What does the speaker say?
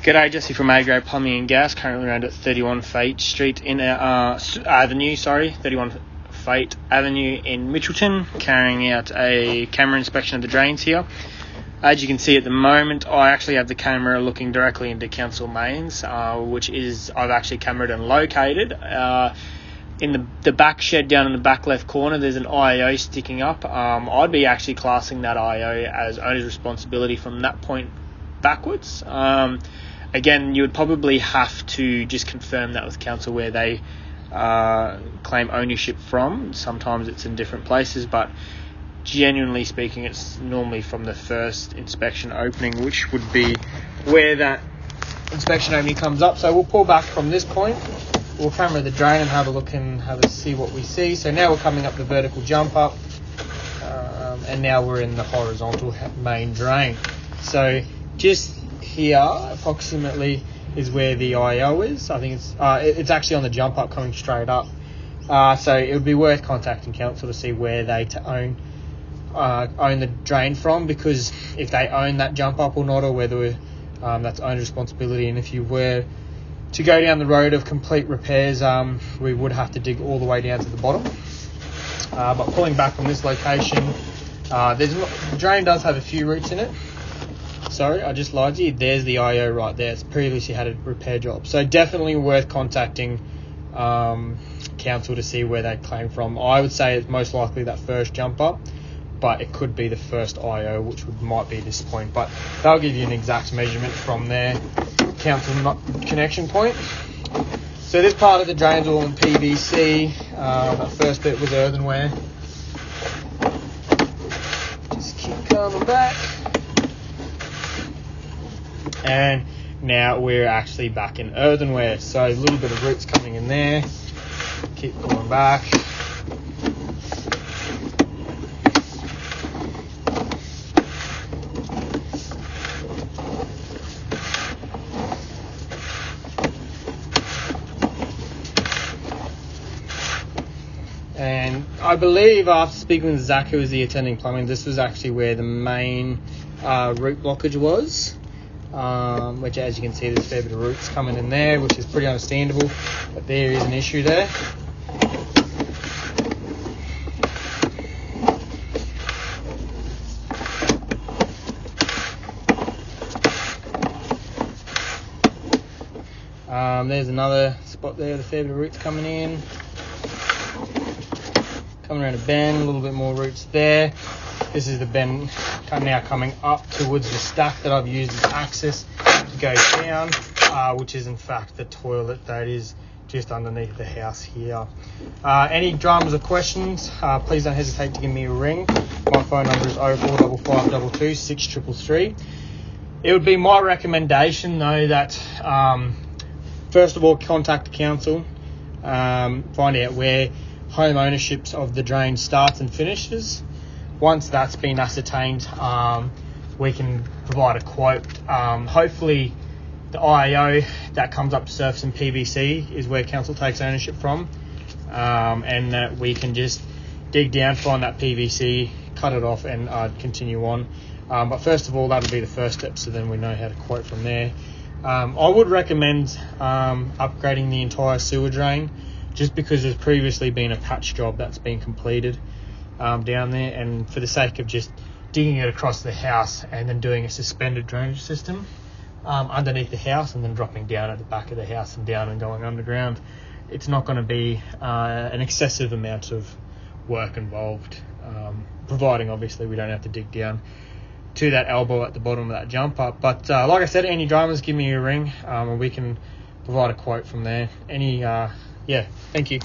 G'day, Jesse from A Grade Plumbing and Gas, currently around at 31 Fate Street in 31 Fate Avenue in Mitchelton, carrying out a camera inspection of the drains here. As you can see at the moment, I actually have the camera looking directly into council mains, which is I've actually cameraed and located. In the back shed down in the back left corner, there's an IO sticking up. I'd be actually classing that IO as owner's responsibility from that point backwards. Again, you would probably have to just confirm that with council where they claim ownership from. Sometimes it's in different places, but genuinely speaking, it's normally from the first inspection opening, which would be where that inspection opening comes up. So we'll pull back from this point. We'll camera the drain and have a look and have a see what we see. So now we're coming up the vertical jump up, and now we're in the horizontal main drain. So just here approximately is where the IO is. I think it's actually on the jump up coming straight up. So it would be worth contacting council to see where they own the drain from, because if they own that jump up or not, or whether that's owner's responsibility. And if you were to go down the road of complete repairs, we would have to dig all the way down to the bottom. But pulling back from this location, the drain does have a few roots in it. Sorry, I just lied to you. There's the IO right there. It's previously had a repair job. So definitely worth contacting council to see where they claim from. I would say it's most likely that first jump up, but it could be the first IO, which might be this point. But they'll give you an exact measurement from their council connection point. So this part of the drain's all in PVC. That first bit was earthenware. Just keep coming back. And now we're actually back in earthenware. So a little bit of roots coming in there. Keep going back. And I believe after speaking with Zach, who was the attending plumbing, this was actually where the main root blockage was. Which, as you can see, there's a fair bit of roots coming in there, which is pretty understandable, but there is an issue there. There's another spot there, the fair bit of roots coming in. Coming around a bend, a little bit more roots there. This is the bend now coming up towards the stack that I've used as access to go down, which is in fact the toilet that is just underneath the house here. Any dramas or questions, please don't hesitate to give me a ring. My phone number is 045522 6333. It would be my recommendation though that first of all contact the council, find out where home ownerships of the drain starts and finishes. Once that's been ascertained, we can provide a quote. Hopefully the IO that comes up to surface in PVC is where council takes ownership from, and that we can just dig down, find that PVC, cut it off and continue on. But first of all, that'll be the first step, so then we know how to quote from there. I would recommend upgrading the entire sewer drain, just because there's previously been a patch job that's been completed down there, and for the sake of just digging it across the house and then doing a suspended drainage system underneath the house and then dropping down at the back of the house and down and going underground, it's not going to be an excessive amount of work involved, providing obviously we don't have to dig down to that elbow at the bottom of that jump up. But like I said, any dramas, give me a ring and we can provide a quote from there. Thank you.